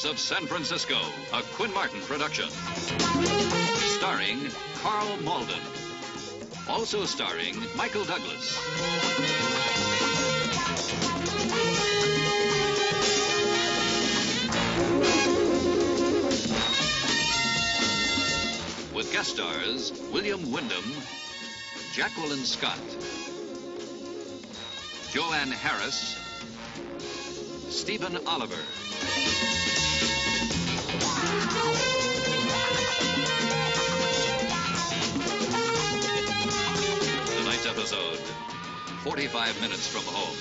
of San Francisco, a Quinn Martin production. Starring Carl Malden. Also starring Michael Douglas. With guest stars William Wyndham, Jacqueline Scott, Joanne Harris, Stephen Oliver. Tonight's episode, 45 minutes from home.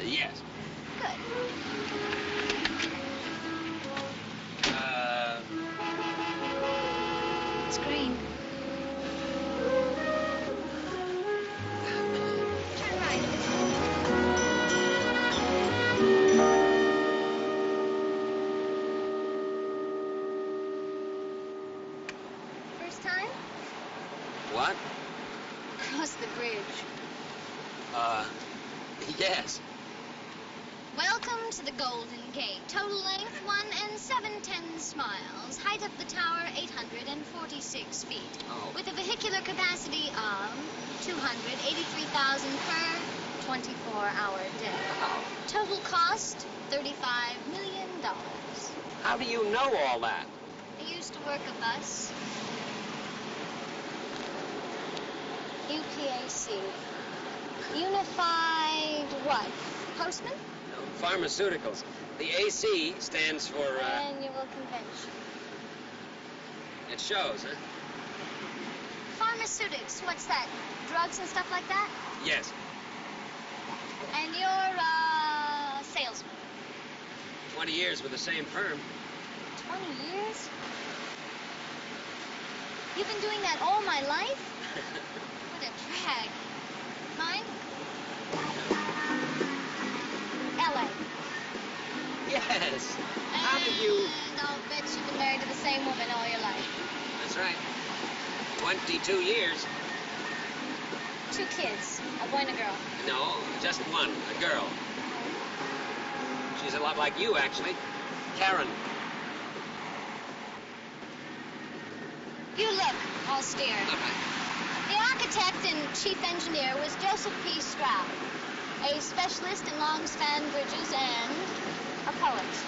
Yes. Good. It's green. Turn right. First time? What? Cross the bridge. Yes. Welcome to the Golden Gate. Total length 1 7/10 miles. Height of the tower 846 feet. Oh. With a vehicular capacity of 283,000 per 24-hour day. Wow. Total cost $35 million. How do you know all that? I used to work a bus. UPAC. Unified what? Postman? No, pharmaceuticals. The AC stands for, Annual convention. It shows, huh? Pharmaceutics, what's that? Drugs and stuff like that? Yes. And you're a salesman? 20 years with the same firm. 20 years? You've been doing that all my life? What a drag. Mine? L.A. Yes. How did you... And I'll bet you've been married to the same woman all your life. That's right. 22 years. 2 kids, a boy and a girl. No, just one, a girl. She's a lot like you, actually. Karen. You look austere. All right. The architect and chief engineer was Joseph P. Stroud, a specialist in long-span bridges and a poet.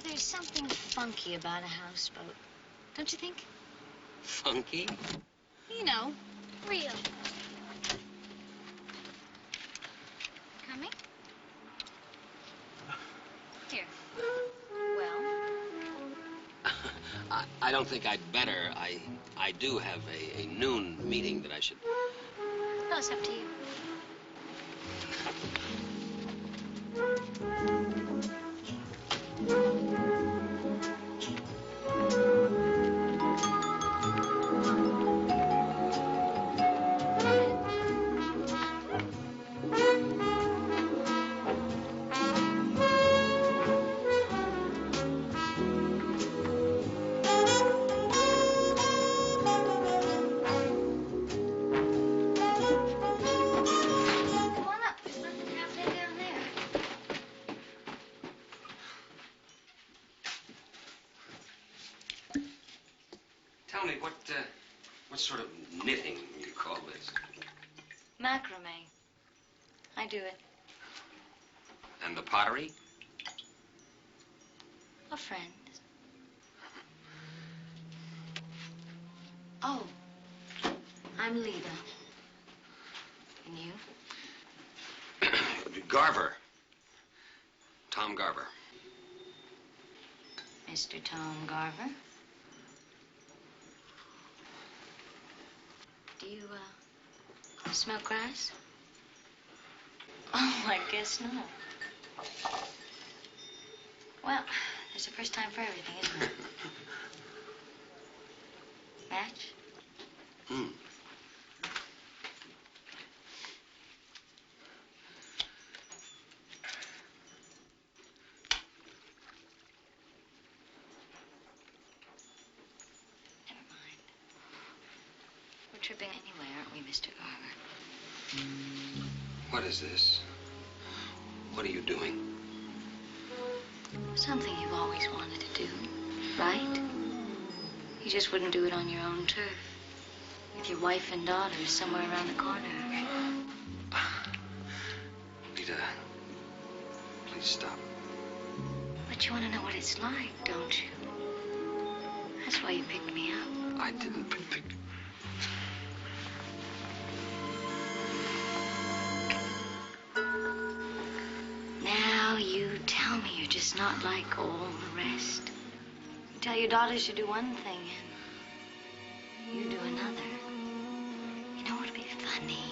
There's something funky about a houseboat, don't you think? Funky? You know, real. Coming? Here. Well? I don't think I'd better. I do have a noon meeting that I should... Well, it's up to you. What sort of knitting do you call this? Macrame. I do it. And the pottery? A friend. Oh, I'm Lita. And you? Garver. Tom Garver. Mr. Tom Garver. Do you, smoke grass? Oh, I guess not. Well, there's a first time for everything, isn't there? Match? Hmm. Never mind. We're tripping anyway, aren't we, Mr. Garver? What is this? What are you doing? Something you've always wanted to do, right? You just wouldn't do it on your own turf. With your wife and daughter somewhere around the corner. Lita, please stop. But you want to know what it's like, don't you? That's why you picked me up. I didn't pick. Now you tell me you're just not like all the rest. You tell your daughters you do one thing and you do another. You know what would be funny?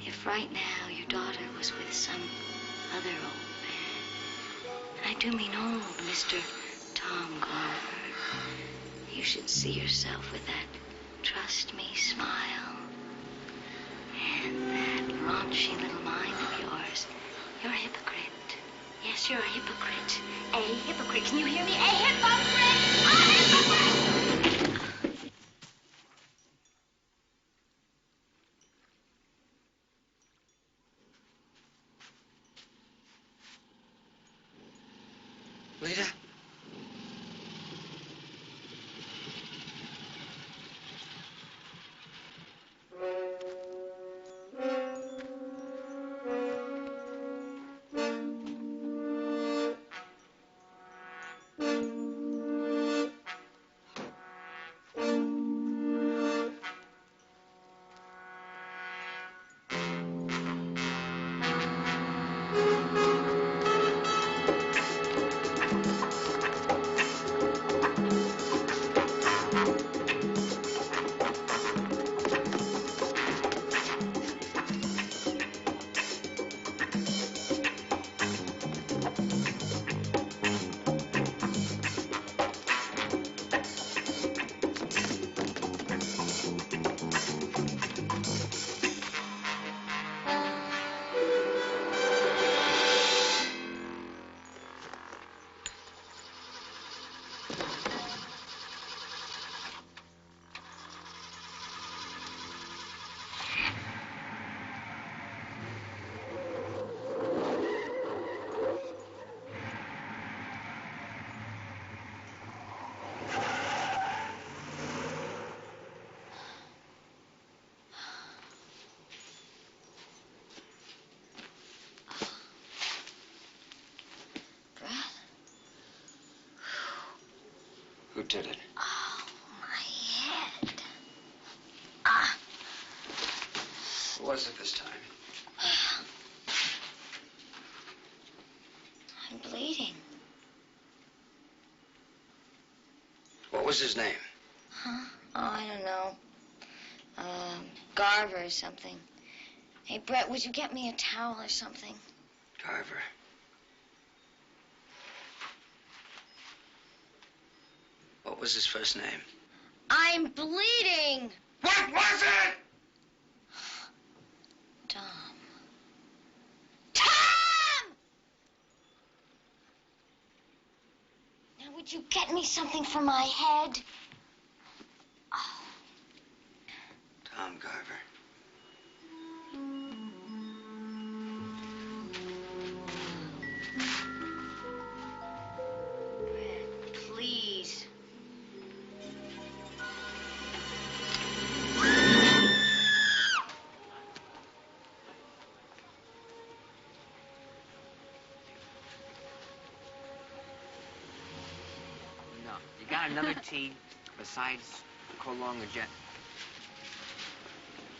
If right now your daughter was with some other old man. And I do mean old Mr. Tom Garver. You should see yourself with that trust me smile. And that raunchy little mind of yours. You're a hypocrite. Yes, you're a hypocrite. A hypocrite. Can you hear me? A hypocrite! A hypocrite! Lita? Who did it? Oh, my head. Ah. Who was it this time? I'm bleeding. What was his name? Huh? Oh, I don't know. Garver or something. Hey, Brett, would you get me a towel or something? Garver. What was his first name? I'm bleeding! What was it? Tom. Tom! Now, would you get me something for my head? Oh. Tom Garver. Brett, please. Not another T besides Colonga Jet.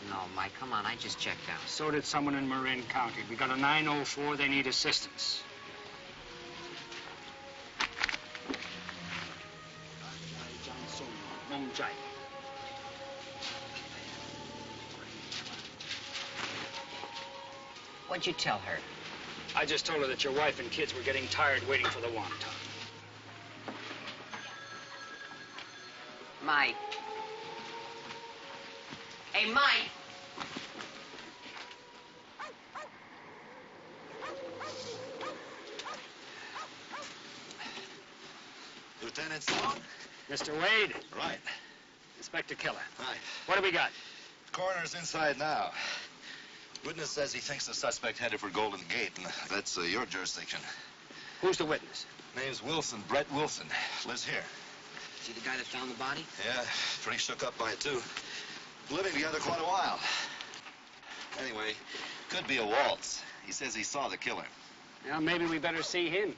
No, Mike, come on. I just checked out. So did someone in Marin County. We got a 904. They need assistance. What'd you tell her? I just told her that your wife and kids were getting tired waiting for the wonton. Mike. Hey, Mike! Lieutenant Stone? Mr. Wade? Right. Inspector Keller. Hi. What do we got? Coroner's inside now. Witness says he thinks the suspect headed for Golden Gate, and that's your jurisdiction. Who's the witness? Name's Wilson, Brett Wilson. Lives here. Is he the guy that found the body? Yeah, pretty shook up by it, too. Living together quite a while. Anyway, could be a waltz. He says he saw the killer. Well, maybe we better see him.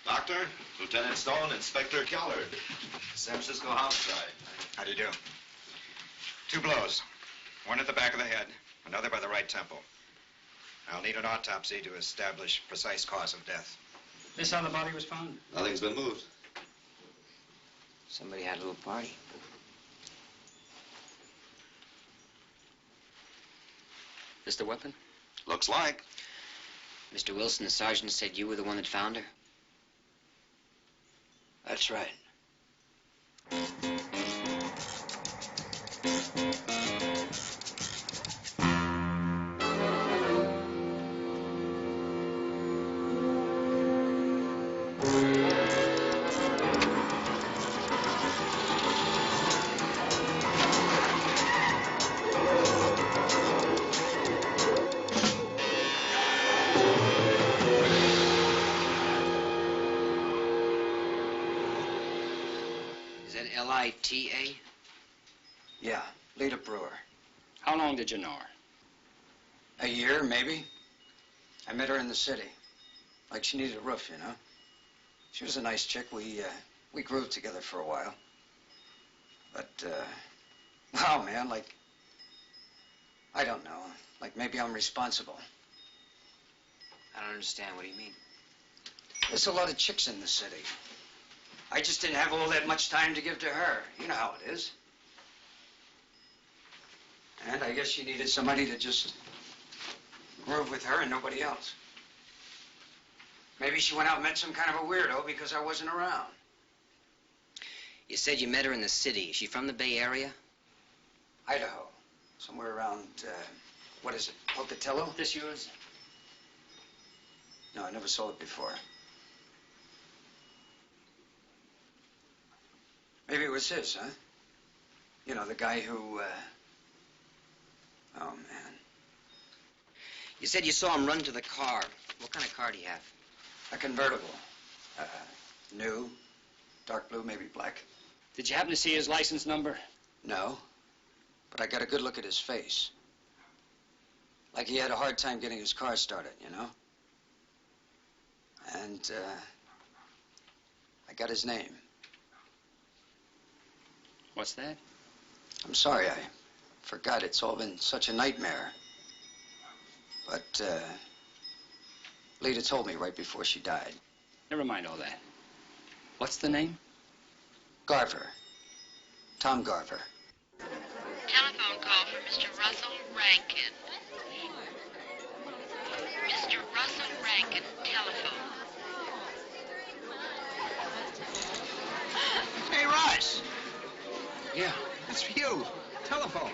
Doctor, Lieutenant Stone, Inspector Keller. San Francisco homicide. How do you do? 2 blows. One at the back of the head, another by the right temple. I'll need an autopsy to establish precise cause of death. This how the body was found? Nothing's been moved. Somebody had a little party. This the weapon? Looks like. Mr. Wilson, the sergeant said you were the one that found her? That's right. Is that L-I-T-A? Yeah, Lita Brewer. How long did you know her? A year, maybe. I met her in the city. Like she needed a roof, you know. She was a nice chick. We grew together for a while. But, wow, man, like, I don't know. Like maybe I'm responsible. I don't understand. What do you mean? There's a lot of chicks in the city. I just didn't have all that much time to give to her. You know how it is. And I guess she needed somebody to just groove with her and nobody else. Maybe she went out and met some kind of a weirdo because I wasn't around. You said you met her in the city. Is she from the Bay Area? Idaho. Somewhere around, what is it, Pocatello? This yours? No, I never saw it before. Maybe it was his, huh? You know, the guy who, oh, man. You said you saw him run to the car. What kind of car do you have? A convertible. New, dark blue, maybe black. Did you happen to see his license number? No, but I got a good look at his face. Like he had a hard time getting his car started, you know? And, I got his name. What's that? I'm sorry, I forgot. It's all been such a nightmare. But, Lita told me right before she died. Never mind all that. What's the name? Garver. Tom Garver. Telephone call for Mr. Russell Rankin. Mr. Russell Rankin, telephone. Hey, Russ. Yeah. It's for you. Telephone.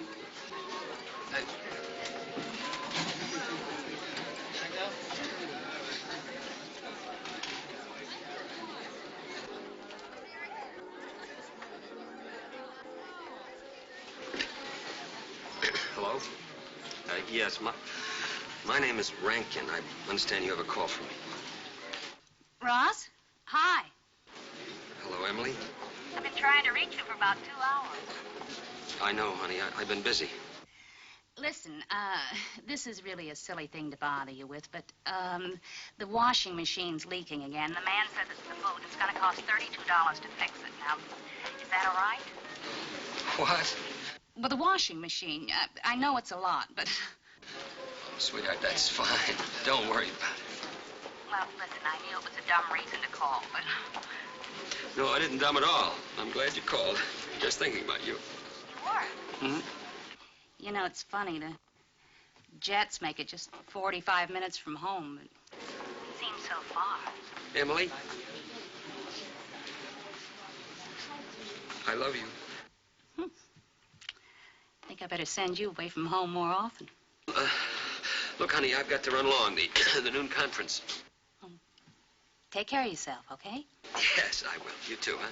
Yes, my name is Rankin. I understand you have a call from me. Ross? Hi. Hello, Emily. I've been trying to reach you for about 2 hours. I know, honey. I've been busy. Listen, this is really a silly thing to bother you with, but, the washing machine's leaking again. The man says it's the boot. It's gonna cost $32 to fix it. Now, is that all right? What? Well, the washing machine, I know it's a lot, but... Sweetheart, that's fine. Don't worry about it. Well, listen, I knew it was a dumb reason to call, but... No, I didn't dumb at all. I'm glad you called. Just thinking about you. You were? Mm-hmm. You know, it's funny. The jets make it just 45 minutes from home. It seems so far. Emily? I love you. I think I better send you away from home more often. Look, honey, I've got to run along. The noon conference. Take care of yourself, okay? Yes, I will. You too, huh?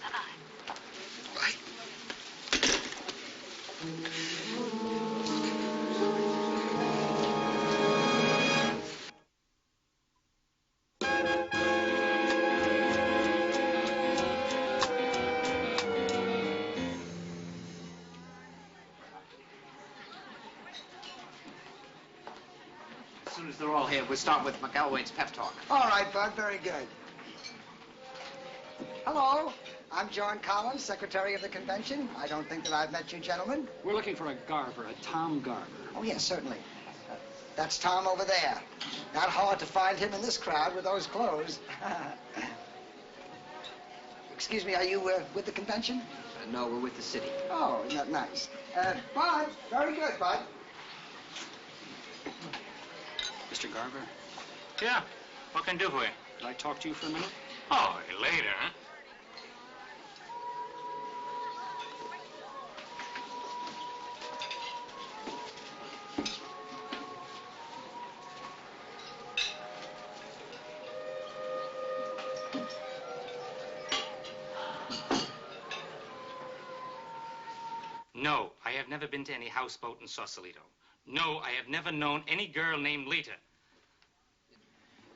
Bye-bye. Bye. As soon as they're all here, we'll start with McElwain's pep talk. All right, Bud, very good. Hello, I'm John Collins, Secretary of the Convention. I don't think that I've met you gentlemen. We're looking for a Garver, a Tom Garver. Oh, yes, certainly. That's Tom over there. Not hard to find him in this crowd with those clothes. Excuse me, are you with the convention? No, we're with the city. Oh, not nice. Bud, very good, Bud. Mr. Garver, Yeah, what can I do for you? could I talk to you for a minute? Oh, later, huh? No, I have never been to any houseboat in Sausalito. No, I have never known any girl named Lita.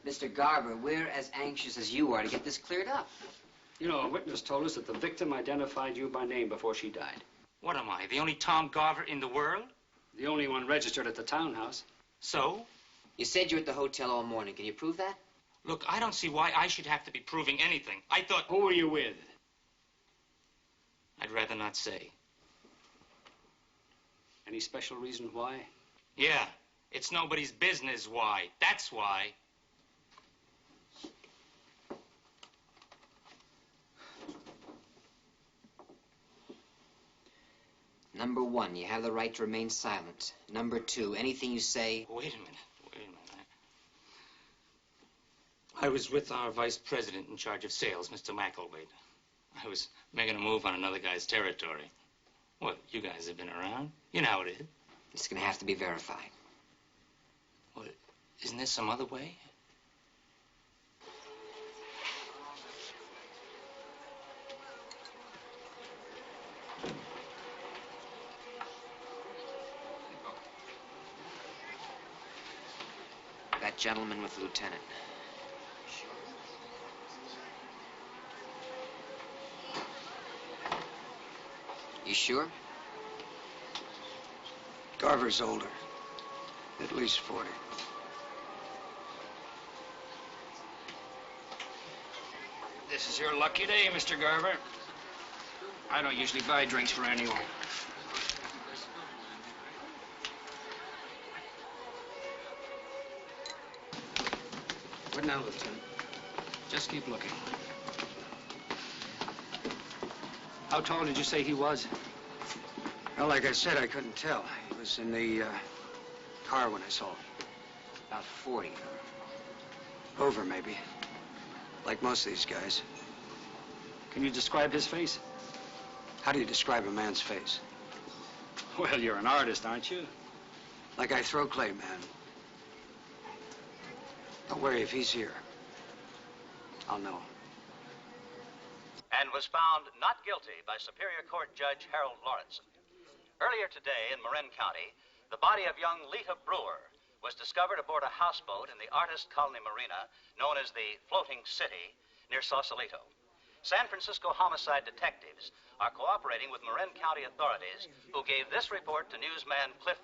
Mr. Garver, we're as anxious as you are to get this cleared up. You know, a witness told us that the victim identified you by name before she died. What am I, the only Tom Garver in the world? The only one registered at the townhouse. So? You said you were at the hotel all morning. Can you prove that? Look, I don't see why I should have to be proving anything. I thought... Who were you with? I'd rather not say. Any special reason why? Yeah, it's nobody's business why. That's why. Number one, you have the right to remain silent. Number two, anything you say... Wait a minute. I was with our vice president in charge of sales, Mr. McElwain. I was making a move on another guy's territory. What, you guys have been around? You know how it is. It's gonna have to be verified. What, isn't there some other way? That gentleman with the lieutenant. You sure? Garver's older. At least 40. This is your lucky day, Mr. Garver. I don't usually buy drinks for anyone. What now, Lieutenant? Just keep looking. How tall did you say he was? Well, like I said, I couldn't tell. He was in the car when I saw him. About 40. Over, maybe. Like most of these guys. Can you describe his face? How do you describe a man's face? Well, you're an artist, aren't you? Like I throw clay, man. Don't worry, if he's here, I'll know. And was found not guilty by Superior Court Judge Harold Lawrence. Earlier today in Marin County, The body of young Lita Brewer was discovered aboard a houseboat in the Artist Colony Marina, known as the Floating City, near Sausalito. San Francisco homicide detectives are cooperating with Marin County authorities, who gave this report to newsman Cliff.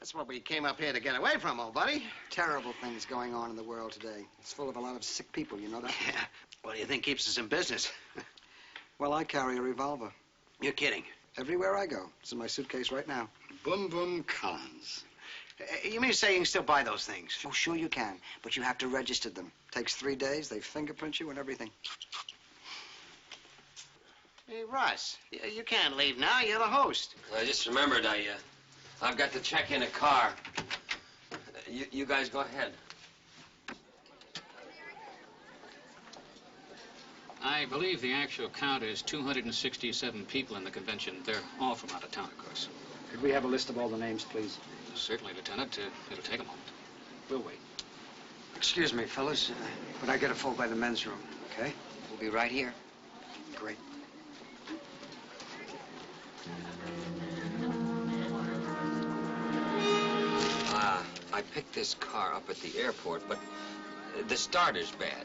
That's what we came up here to get away from, old buddy. Terrible things going on in the world today. It's full of a lot of sick people, you know that? Yeah. What do you think keeps us in business? Well, I carry a revolver. You're kidding. Everywhere I go. It's in my suitcase right now. Boom Boom Collins. You mean to say you can still buy those things? Oh, sure you can, but you have to register them. Takes 3 days, they fingerprint you and everything. Hey, Russ, you can't leave now. You're the host. I just remembered I've got to check in a car. You guys go ahead. I believe the actual count is 267 people in the convention. They're all from out of town, of course. Could we have a list of all the names, please? Certainly, Lieutenant. It'll take a moment. We'll wait. Excuse me, fellas. Would I get a full by the men's room, okay? We'll be right here. Great. I picked this car up at the airport, but the starter's bad.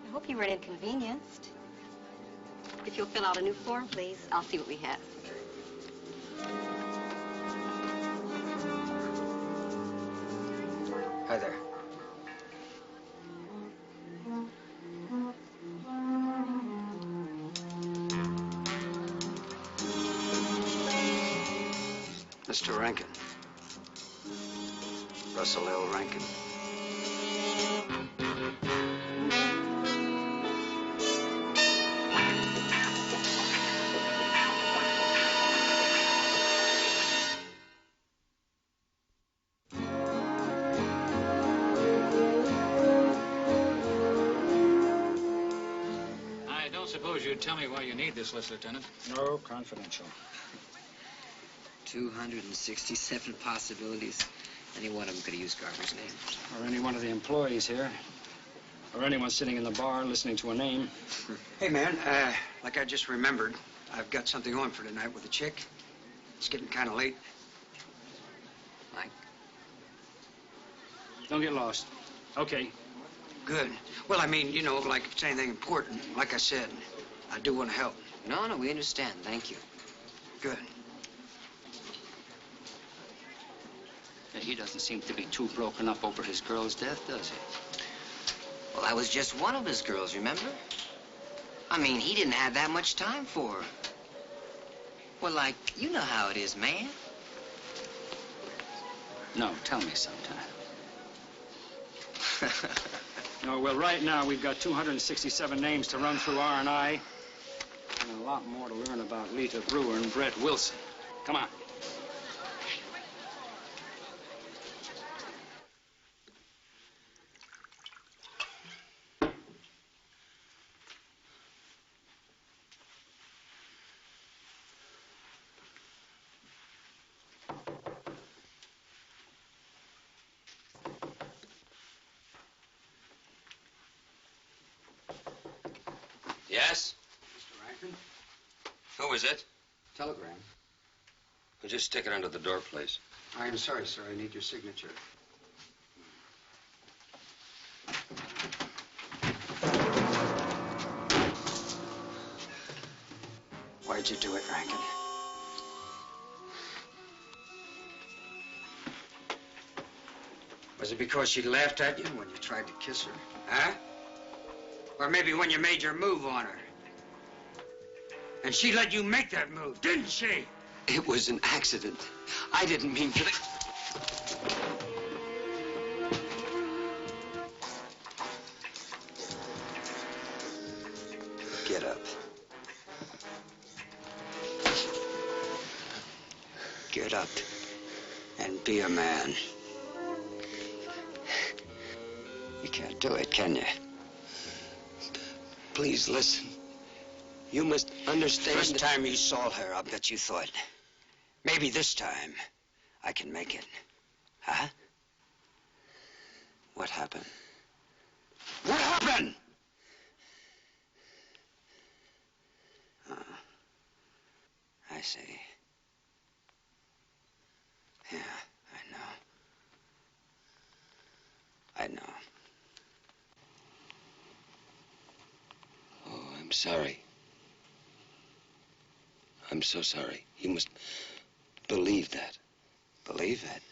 I hope you weren't inconvenienced. If you'll fill out a new form, please, I'll see what we have. Hi there. Mr. Rankin. Russell L. Rankin. I don't suppose you'd tell me why you need this list, Lieutenant? No, confidential. 267 possibilities. Any one of them could have used Garver's name. Or any one of the employees here. Or anyone sitting in the bar listening to a name. Hey, man, like I just remembered, I've got something on for tonight with a chick. It's getting kind of late. Mike? Don't get lost. Okay. Good. Well, I mean, you know, like if it's anything important, like I said, I do want to help. No, we understand. Thank you. Good. He doesn't seem to be too broken up over his girl's death, does he? Well, that was just one of his girls, remember? I mean, he didn't have that much time for her. Well, like, you know how it is, man. No, tell me sometime. No, well, right now we've got 267 names to run through R&I. And a lot more to learn about Lita Brewer and Brett Wilson. Come on. Yes? Mr. Rankin? Who is it? Telegram. Well, just stick it under the door, please. I am sorry, sir. I need your signature. Why'd you do it, Rankin? Was it because she laughed at you when you tried to kiss her? Huh? Or maybe when you made your move on her? And she let you make that move, didn't she? It was an accident. I didn't mean for the... Get up. Get up and be a man. You can't do it, can you? Please listen. You must understand. First time you saw her, I bet you thought, maybe this time I can make it. Huh? What happened? What happened? I see. Yeah. I know. Oh, I'm sorry. I'm so sorry. You must believe that. Believe it?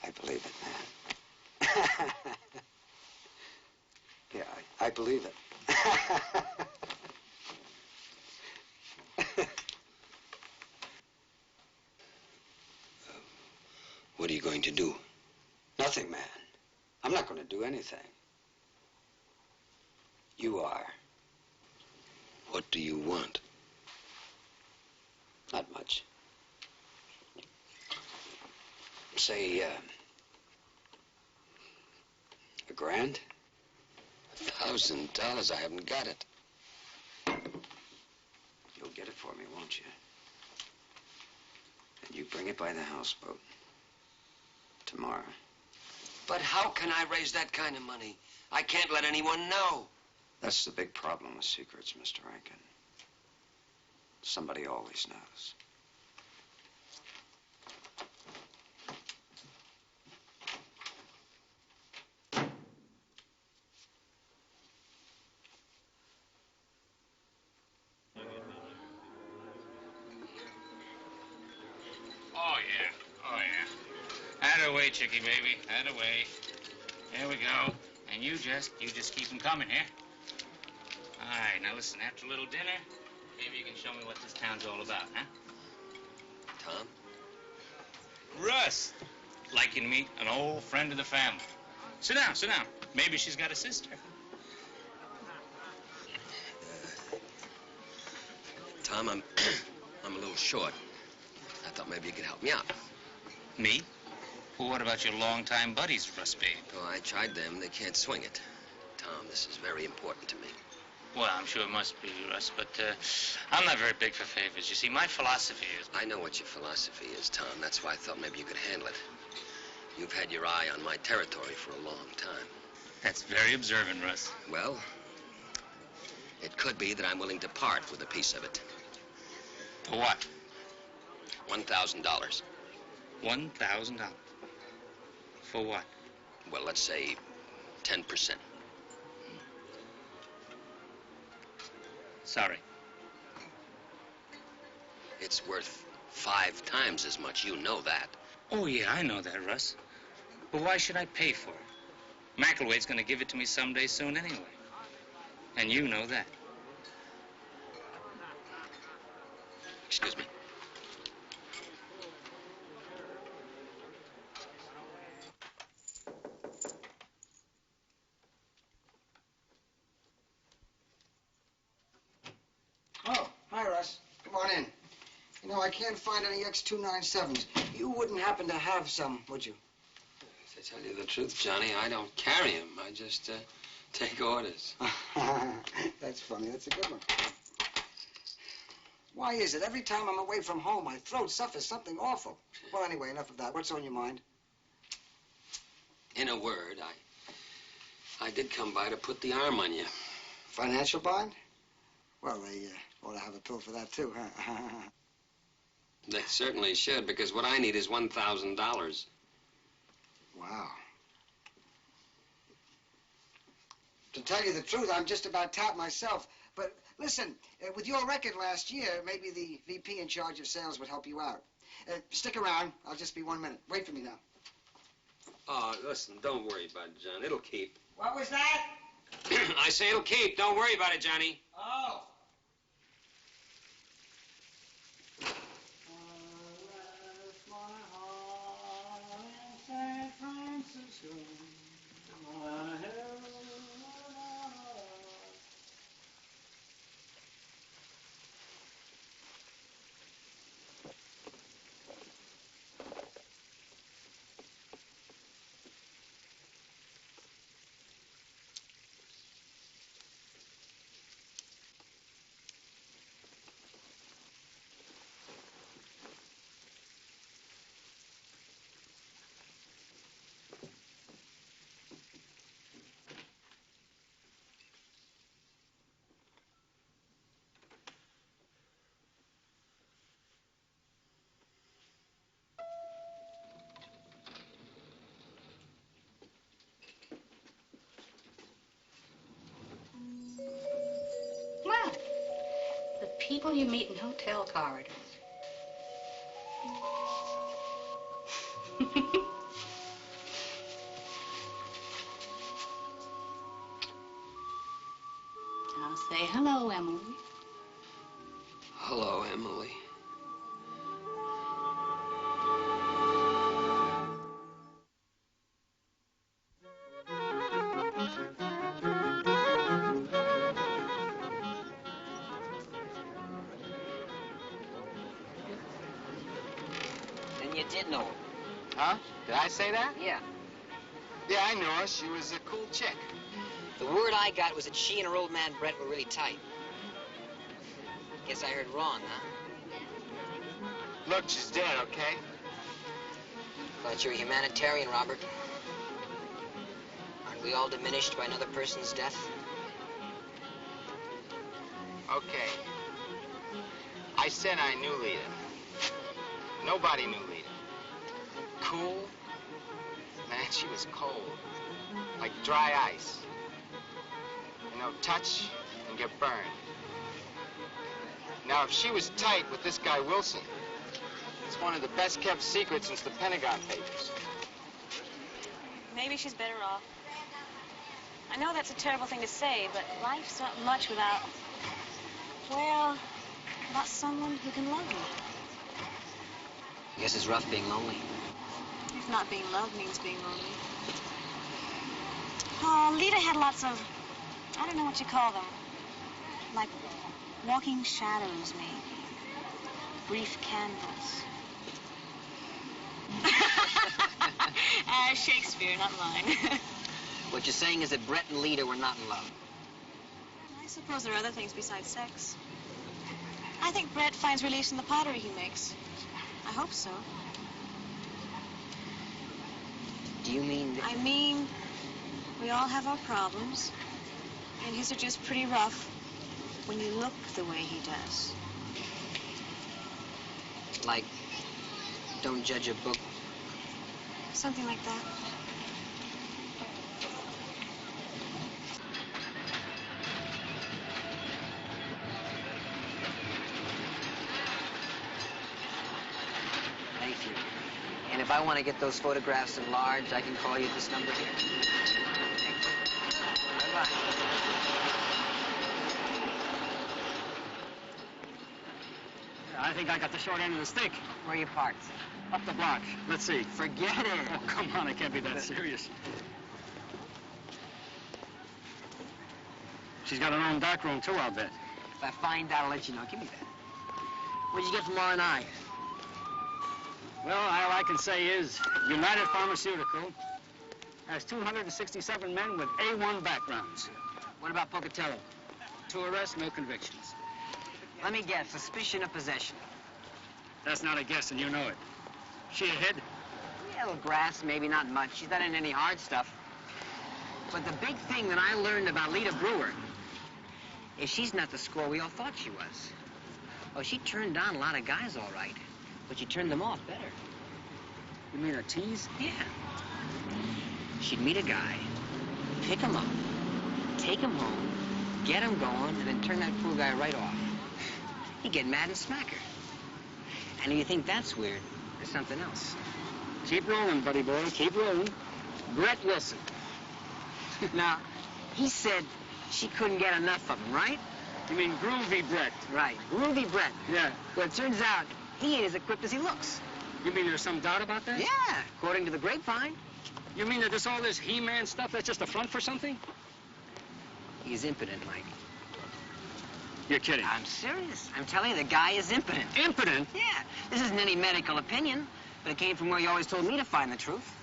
I believe it, man. Yeah, I believe it. What are you going to do? Nothing, man. I'm not going to do anything. You are. What do you want? Not much. Say, $1,000? $1,000? I haven't got it. You'll get it for me, won't you? And you bring it by the houseboat. Tomorrow. But how can I raise that kind of money? I can't let anyone know. That's the big problem with secrets, Mr. Rankin. Somebody always knows. Oh, yeah. Oh, yeah. Atta-way, chickie, baby. Atta-way. There we go. And you just keep them coming here. All right, now listen, after a little dinner, maybe you can show me what this town's all about, huh? Tom? Russ! Like you to meet an old friend of the family. Sit down, sit down. Maybe she's got a sister. Tom, I'm a little short. I thought maybe you could help me out. Me? Well, what about your longtime buddies, Russ Babe? Oh, I tried them. They can't swing it. Tom, this is very important to me. Well, I'm sure it must be, Russ, but I'm not very big for favors. You see, my philosophy is... I know what your philosophy is, Tom. That's why I thought maybe you could handle it. You've had your eye on my territory for a long time. That's very observant, Russ. Well, it could be that I'm willing to part with a piece of it. For what? $1,000. $1,000? For what? Well, let's say 10%. Sorry. It's worth 5 times as much. You know that. Oh, yeah, I know that, Russ. But why should I pay for it? McElwade's going to give it to me someday soon anyway. And you know that. Excuse me. Oh, hi, Russ. Come on in. You know, I can't find any X297s. You wouldn't happen to have some, would you? To tell you the truth, Johnny, I don't carry them. I just take orders. That's funny. That's a good one. Why is it every time I'm away from home, my throat suffers something awful? Well, anyway, enough of that. What's on your mind? In a word, I did come by to put the arm on you. Financial bond? Well, they ought to have a pill for that, too, huh? They certainly should, because what I need is $1,000. Wow. To tell you the truth, I'm just about tapped myself. But listen, with your record last year, maybe the VP in charge of sales would help you out. Stick around. I'll just be 1 minute. Wait for me now. Oh, listen, don't worry about it, John. It'll keep. What was that? I say it'll keep. Don't worry about it, Johnny. Oh. People you meet in hotel corridors. I'll say hello, Emily. Hello, Emily. Then you did know her. Huh? Did I say that? Yeah. Yeah, I knew her. She was a cool chick. The word I got was that she and her old man Brett were really tight. Guess I heard wrong, huh? Look, she's dead, okay? Thought you were a humanitarian, Robert. Aren't we all diminished by another person's death? Okay. I said I knew Lita. Nobody knew Lita. Cool? Man, she was cold. Like dry ice. You know, touch and get burned. Now, if she was tight with this guy Wilson, it's one of the best kept secrets since the Pentagon Papers. Maybe she's better off. I know that's a terrible thing to say, but life's not much without, well, without someone who can love you. Guess it's rough being lonely. If not being loved means being lonely. Oh, Lita had lots of, I don't know what you call them. Like walking shadows, maybe. Brief candles. Shakespeare, not mine. What you're saying is that Brett and Lita were not in love. I suppose there are other things besides sex. I think Brett finds release in the pottery he makes. I hope so. Do you mean that... I mean, we all have our problems. And his are just pretty rough when you look the way he does. Like, don't judge a book. Something like that. Thank you. And if I want to get those photographs enlarged, I can call you at this number here. Thank you. Bye-bye. I think I got the short end of the stick. Where are you parked? Up the block. Let's see. Forget it. Oh, come on. It can't be that serious. She's got her own dark room, too, I'll bet. If I find out, I'll let you know. Give me that. What'd you get from R&I? Well, all I can say is United Pharmaceutical has 267 men with A1 backgrounds. What about Pocatello? 2 arrests, no convictions. Let me guess. Suspicion of possession. That's not a guess, and you know it. She a hit? Yeah, a little grass, maybe not much. She's not in any hard stuff. But the big thing that I learned about Lita Brewer is she's not the score we all thought she was. Oh, she turned on a lot of guys, all right. But she turned them off better. You mean a tease? Yeah. She'd meet a guy, pick him up, take him home, get him going, and then turn that poor guy right off. He'd get mad and smack her. And if you think that's weird, there's something else. Keep rolling, buddy boy. Keep rolling. Brett Wilson. Now, he said she couldn't get enough of him, right? You mean Groovy Brett? Right. Groovy Brett. Yeah. Well, it turns out he ain't as equipped as he looks. You mean there's some doubt about that? Yeah, according to the grapevine. You mean that this all this He-Man stuff, that's just a front for something? He's impotent, Mike. You're kidding. I'm serious. I'm telling you, the guy is impotent. Impotent? Yeah. This isn't any medical opinion, but it came from where you always told me to find the truth.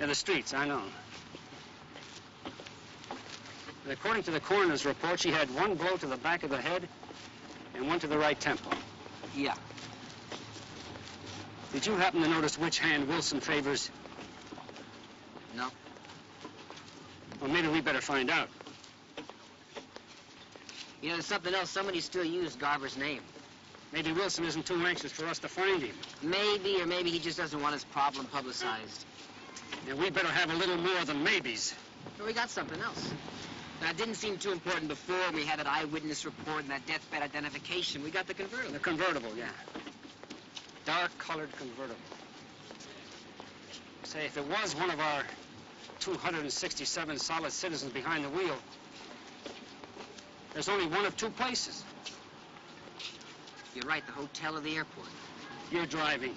Yeah, the streets, I know. And according to the coroner's report, she had 1 blow to the back of the head and 1 to the right temple. Yeah. Did you happen to notice which hand Wilson favors? No. Well, maybe we better find out. You know, there's something else. Somebody still used Garver's name. Maybe Wilson isn't too anxious for us to find him. Maybe, or maybe he just doesn't want his problem publicized. And we better have a little more than maybes. But we got something else. That didn't seem too important before. We had that eyewitness report and that deathbed identification. We got the convertible. The convertible, yeah. Dark-colored convertible. Say, if it was one of our 267 solid citizens behind the wheel, there's only one of two places. You're right, the hotel or the airport. You're driving.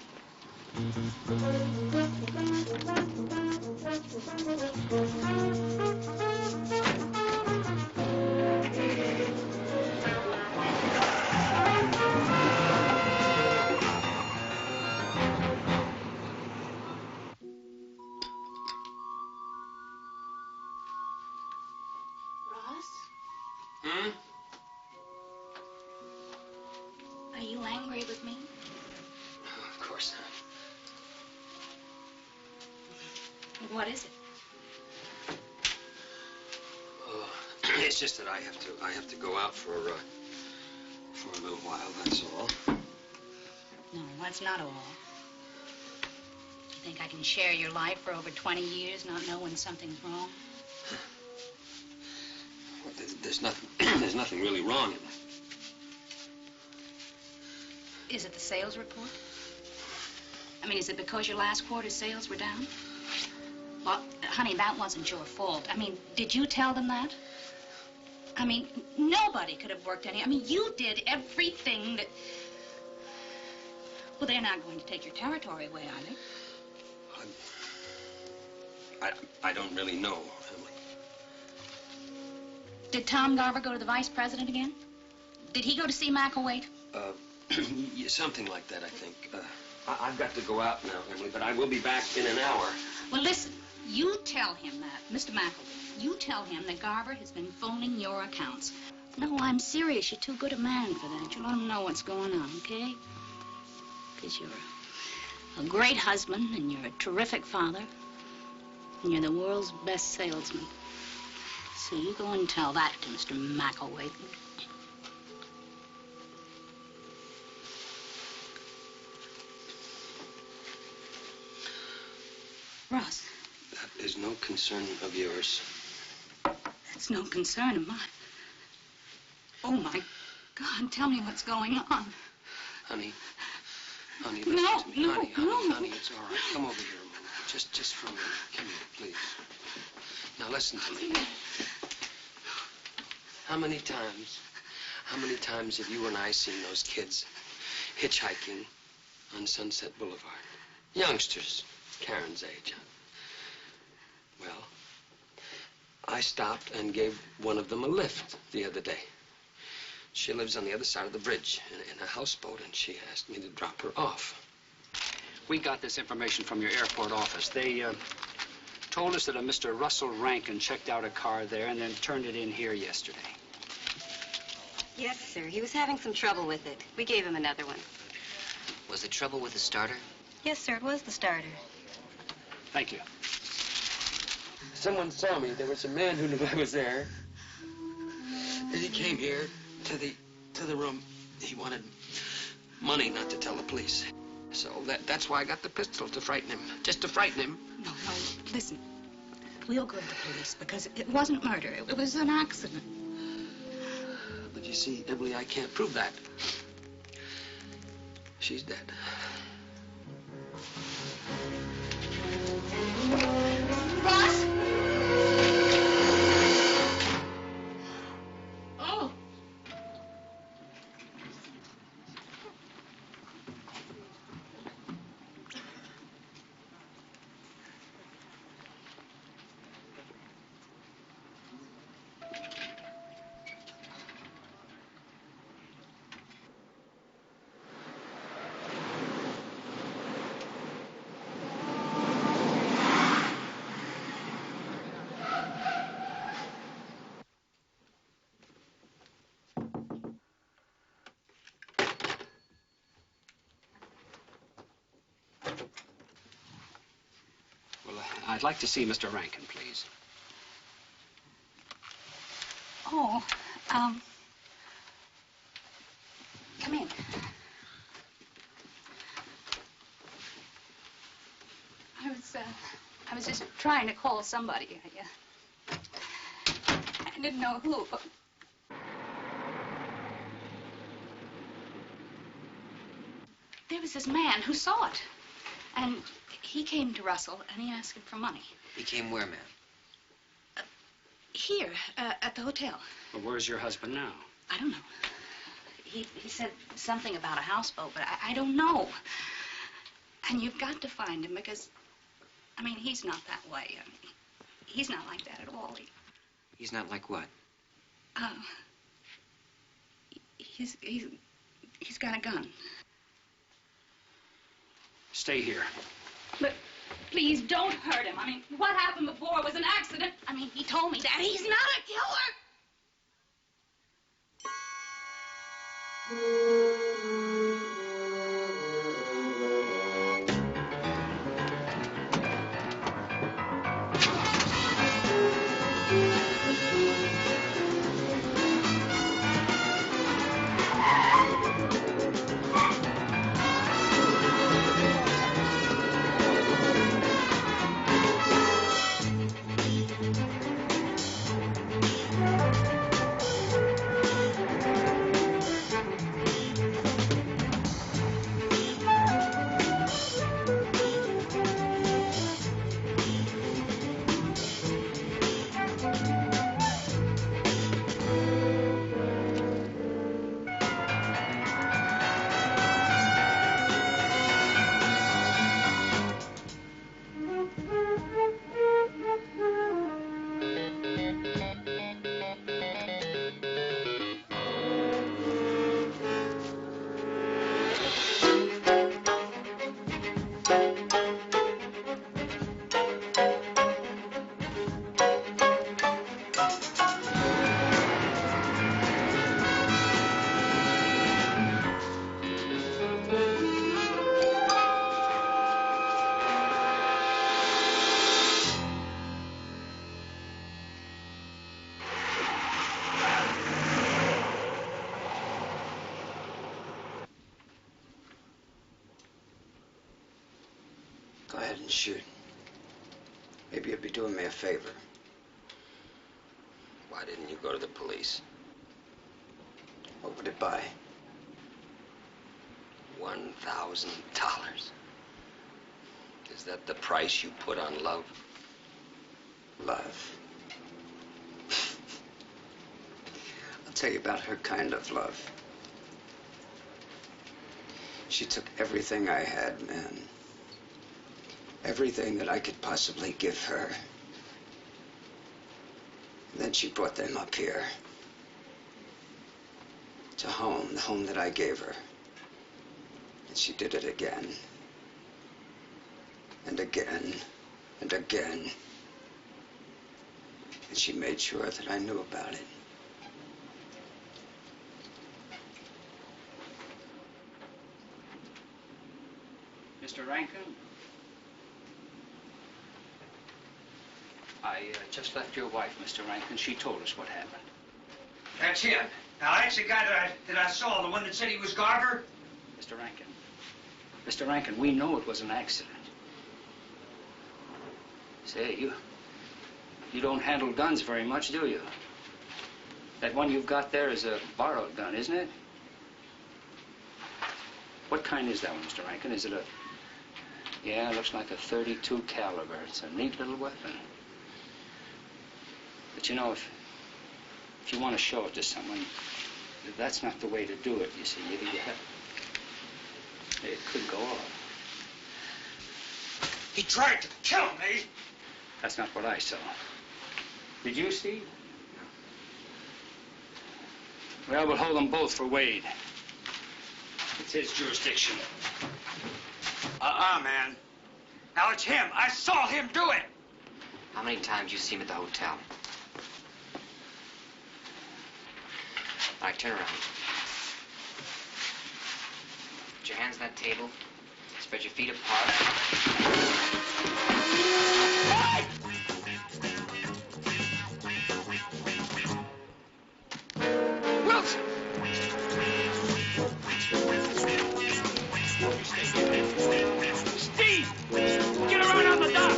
Hmm? Are you angry with me? Of course not. What is it? Oh, it's just that I have to go out for a little while, that's all. No, that's not all. You think I can share your life for over 20 years, not know when something's wrong? Well, there's nothing, there's nothing really wrong in it. Is it the sales report? I mean, is it because your last quarter's sales were down? Well, honey, that wasn't your fault. I mean, did you tell them that? I mean, nobody could have worked any... I mean, you did everything that... Well, they're not going to take your territory away, are they? I don't really know, Emily. Did Tom Garver go to the vice president again? Did he go to see McElwaite? Yeah, something like that, I think. I've got to go out now, Emily, but I will be back in an hour. Well, listen, you tell him that, Mr. McElwaite. You tell him that Garver has been phoning your accounts. No, I'm serious. You're too good a man for that. You let him know what's going on, okay? Because you're a great husband, and you're a terrific father, and you're the world's best salesman. So you go and tell that to Mr. McElwaite. Ross. That is no concern of yours. That's no concern of mine. Oh, my God, tell me what's going on. Honey, listen No, to me. no, Honey, no. honey, it's all right. Come over here a moment. Just for a minute. Come here, please. Now, listen to me. How many times have you and I seen those kids hitchhiking on Sunset Boulevard? Youngsters, Karen's age, huh? Well, I stopped and gave one of them a lift the other day. She lives on the other side of the bridge in a houseboat, and she asked me to drop her off. We got this information from your airport office. They told us that a Mr. Russell Rankin checked out a car there and then turned it in here yesterday. Yes, sir. He was having some trouble with it. We gave him another one. Was it trouble with the starter? Yes, sir. It was the starter. Thank you. Someone saw me. There was a man who knew I was there. And he came here to the room. He wanted money not to tell the police. So that's why I got the pistol, to frighten him. Just to frighten him. No, listen. We'll go to the police because it wasn't murder. It was an accident. But you see, Emily, I can't prove that. She's dead. Ross? Oh. Well, I'd like to see Mr. Rankin, please. Oh, come in. I was just trying to call somebody. I didn't know who. There was this man who saw it. And he came to Russell, and he asked him for money. He came where, ma'am? Here, at the hotel. Well, where's your husband now? I don't know. He said something about a houseboat, but I don't know. And you've got to find him because, I mean, he's not that way. I mean, he's not like that at all. He's not like what? He's got a gun. Stay here. But please don't hurt him. I mean, what happened before was an accident. I mean, he told me that. He's not a killer. Go ahead and shoot. Maybe you'd be doing me a favor. Why didn't you go to the police? What would it buy? $1,000. Is that the price you put on love? Love. I'll tell you about her kind of love. She took everything I had, man. Everything that I could possibly give her. And then she brought them up here. To home, the home that I gave her. And she did it again. And again. And again. And she made sure that I knew about it. Mr. Rankin? I just left your wife, Mr. Rankin. She told us what happened. That's him. Now, that's the guy that I saw, the one that said he was Garver. Mr. Rankin. Mr. Rankin, we know it was an accident. Say, you don't handle guns very much, do you? That one you've got there is a borrowed gun, isn't it? What kind is that one, Mr. Rankin? Is it a... Yeah, it looks like a .32 caliber. It's a neat little weapon. But you know, if you want to show it to someone, that's not the way to do it, you see. You have... It could go off. He tried to kill me. That's not what I saw. Did you, Steve? Well, we'll hold them both for Wade. It's his jurisdiction. Man. Now, it's him. I saw him do it. How many times you see him at the hotel? All right, turn around. Put your hands on that table. Spread your feet apart. Wilson! Steve! Get around on the dock!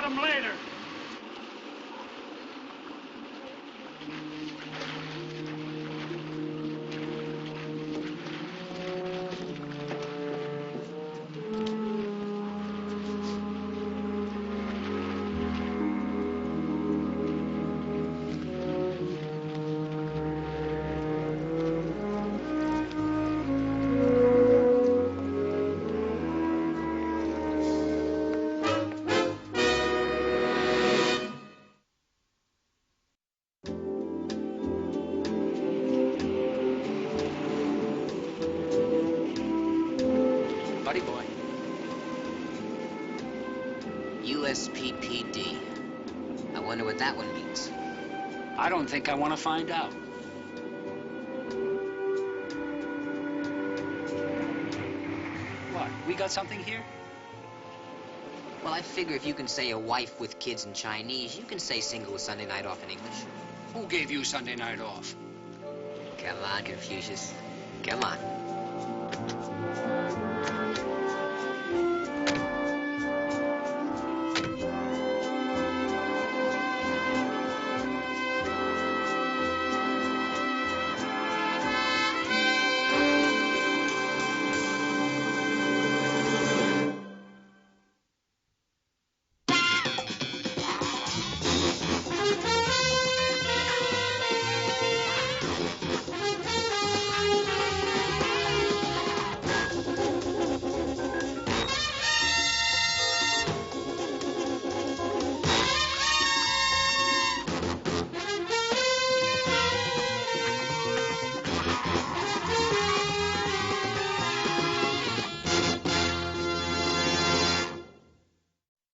him later. Buddy boy. USPPD. I wonder what that one means. I don't think I want to find out. What, we got something here? Well, I figure if you can say a wife with kids in Chinese, you can say single with Sunday night off in English. Who gave you Sunday night off? Come on, Confucius. Come on.